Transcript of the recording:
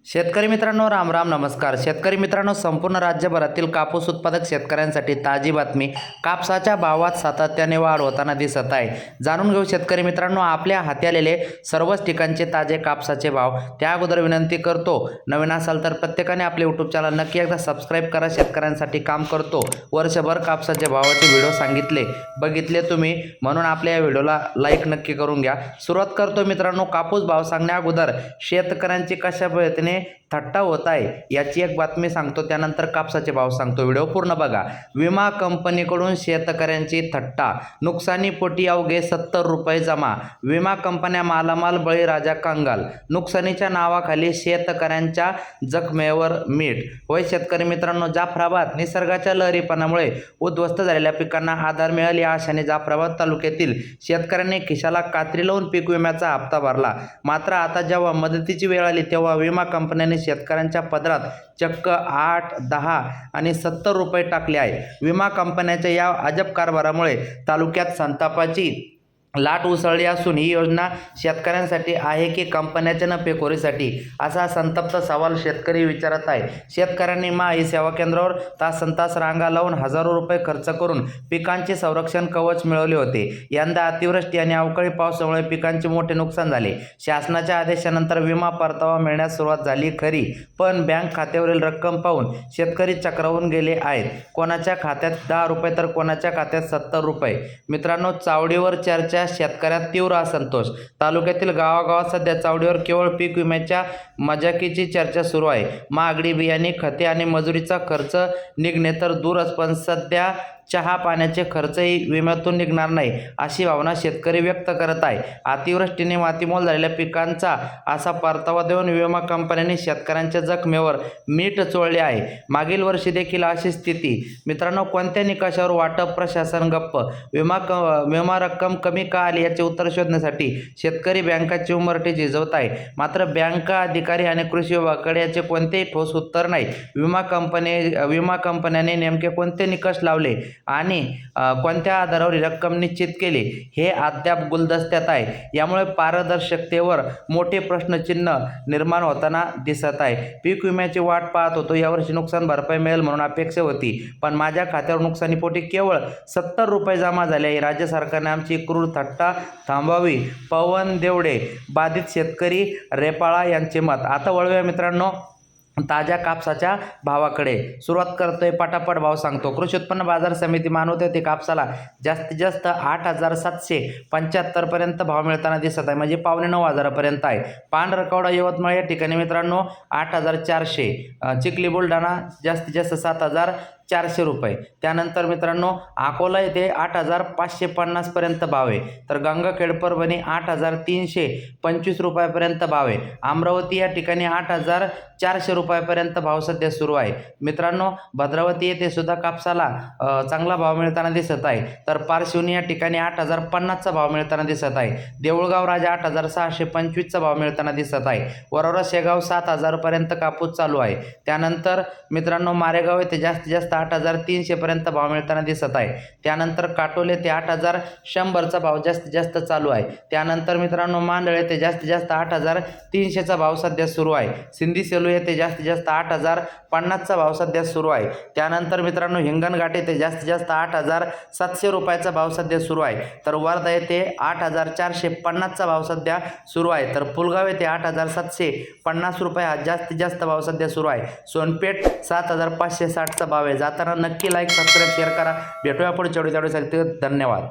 शेतकरी मित्रांनो, राम राम, नमस्कार. शेतकरी मित्रांनो, संपूर्ण राज्यभरातील कापूस उत्पादक शेतकऱ्यांसाठी ताजी बातमी. कापसाच्या भावात सातत्याने वाढ होताना दिसत आहे. जाणून घेऊ शेतकरी मित्रांनो आपल्या हाती आलेले सर्वच ठिकाणचे ताजे कापसाचे भाव. त्या अगोदर विनंती करतो, नवीन असाल तर प्रत्येकाने आपले यूट्यूब चॅनल नक्की एकदा सबस्क्राईब करा. शेतकऱ्यांसाठी काम करतो. वर्षभर कापसाच्या भावाचे व्हिडिओ सांगितले, बघितले तुम्ही, म्हणून आपल्या या व्हिडिओला लाईक नक्की करून घ्या. सुरुवात करतो मित्रांनो. कापूस भाव सांगण्या अगोदर शेतकऱ्यांची कशा पद्धतीने थट्टा होत आहे याची एक बातमी सांगतो, त्यानंतर कापसाचे भाव सांगतो. व्हिडिओ पूर्ण बघा. विमा कंपनीकडून शेतकऱ्यांची थट्टा. नुकसानीपोटी अवघे 70 रुपये जमा. विमा कंपन्या मालामाल, बळीराजा कंगाल. नुकसानीच्या नावाखाली शेतकऱ्यांच्या जखमेवर मीठ. होय शेतकरी मित्रांनो, जाफराबाद निसर्गाच्या लहरीपणामुळे उद्ध्वस्त झालेल्या पिकांना आधार मिळेल या आशेने जाफराबाद तालुक्यातील शेतकऱ्यांनी खिशाला कात्री लावून पीक विम्याचा हप्ता भरला. मात्र आता जेव्हा मदतीची वेळ आली तेव्हा विमा कंपन्यांनी शेतकऱ्यांच्या पदरात चक्क 8, 10 आणि 70 रुपये टाकले आहे. विमा कंपन्यांच्या या अजब कारभारामुळे तालुक्यात संतापाची लाट उसळली असून ही योजना शेतकऱ्यांसाठी आहे की कंपन्याच्या नफेखोरीसाठी, असा संतप्त सवाल शेतकरी विचारत आहे. शेतकऱ्यांनी माई सेवा केंद्रावर तासंतास रांगा लावून हजारो रुपये खर्च करून पिकांचे संरक्षण कवच मिळवले होते. यंदा अतिवृष्टी आणि अवकाळी पावसामुळे पिकांचे मोठे नुकसान झाले. शासनाच्या आदेशानंतर विमा परतावा मिळण्यास सुरुवात झाली खरी, पण बँक खात्यावरील रक्कम पाहून शेतकरी चक्रावून गेले आहेत. कोणाच्या खात्यात 10 रुपये तर कोणाच्या खात्यात 70 रुपये. मित्रांनो, चावडीवर चर्चा. शेतकऱ्यात तीव्र असंतोष. तालुक्यातील गावागावात सध्या चावडीवर केवळ पीक विम्याच्या मजाकीची चर्चा सुरू आहे. महागडी बियाणे, खते आणि मजुरीचा खर्च निघणे तर दूरच, पण सध्या चहा पाण्याचे खर्चही विम्यातून निघणार नाही अशी भावना शेतकरी व्यक्त करत आहे. अतिवृष्टीने मातीमोल झालेल्या पिकांचा असा परतावा देऊन विमा कंपन्यांनी शेतकऱ्यांच्या जखमेवर मीठ चोळले आहे. मागील वर्षी देखील अशी स्थिती. मित्रांनो, कोणत्या निकषावर वाटप, प्रशासन गप्प? विमा रक्कम कमी का आली याचे उत्तर शोधण्यासाठी शेतकरी बँकाची उंबरठी झिजवत आहे. मात्र बँका, अधिकारी आणि कृषी विभागाकडे याचे कोणतेही ठोस उत्तर नाही. विमा कंपन्यांनी नेमके कोणते निकष लावले आणि कोणत्या आधारावर रक्कम निश्चित केली हे अद्याप गुलदस्त्यात आहे. यामुळे पारदर्शकतेवर मोठे प्रश्नचिन्ह निर्माण होताना दिसत आहे. पीक विम्याची वाट पाहत होतो. यावर्षी नुकसान भरपाई मिळेल म्हणून अपेक्षा होती, पण माझ्या खात्यावर नुकसानीपोटी केवळ 70 रुपये जमा झाले. राज्य सरकारने आमची क्रूर थट्टा थांबवावी. पवन देवडे, बाधित शेतकरी, रेपाळा यांचे मत. आता वळूया मित्रांनो ताज्या कापसाच्या भावाकडे. सुरुवात करतोय, पटापट भाव सांगतो. कृषी उत्पन्न बाजार समिती मानवते ते कापसाला जास्तीत जास्त 8,775 पर्यंत भाव मिळताना दिसत आहे, म्हणजे 8,900 पर्यंत आहे. पांढरकवडा, यवतमाळ या ठिकाणी मित्रांनो 8,400. चिखली, बुलढाणा जास्तीत जास्त 7,400 रुपये. त्यानंतर मित्रांनो अकोला येथे 8,550 पर्यंत भाव आहे. तर गंगाखेड, परभणी 8,325 रुपयापर्यंत भाव आहे. अमरावती या ठिकाणी 8,400 रुपयापर्यंत भाव सध्या सुरू आहे. मित्रांनो, भद्रावती येथे सुद्धा कापसाला चांगला भाव मिळताना दिसत आहे. तर पारशिवनी या ठिकाणी 8,050चा भाव मिळताना दिसत आहे. देऊळगाव राजा 8,625चा भाव मिळताना दिसत आहे. वरोरा, शेगाव 7,000 पर्यंत कापूस चालू आहे. त्यानंतर मित्रांनो मारेगाव येथे जास्तीत जास्त 8,300 पर्यंत भाव मिळताना दिसत आहे. त्यानंतर काटोल येथे 8,100चा भाव जास्तीत जास्त चालू आहे. त्यानंतर मित्रांनो मांडळ येथे जास्तीत जास्त 8,300चा भाव सध्या सुरू आहे. सिंधी सेलू येथे जास्तीत जास्त 8,050चा भाव सध्या सुरू आहे. त्यानंतर मित्रांनो हिंगणघाट येथे जास्तीत जास्त 8,700 रुपयाचा भाव सध्या सुरू आहे. तर वर्धा येथे 8,450चा भाव सध्या सुरू आहे. तर पुलगाव येथे 8,750 रुपये हा जास्तीत जास्त भाव सध्या सुरू आहे. सोनपेठ 7,560चा भाव आहे. जाताना नक्की लाईक, सबस्क्राईब, शेअर करा. भेटूया पुढच्या व्हिडिओ. धन्यवाद.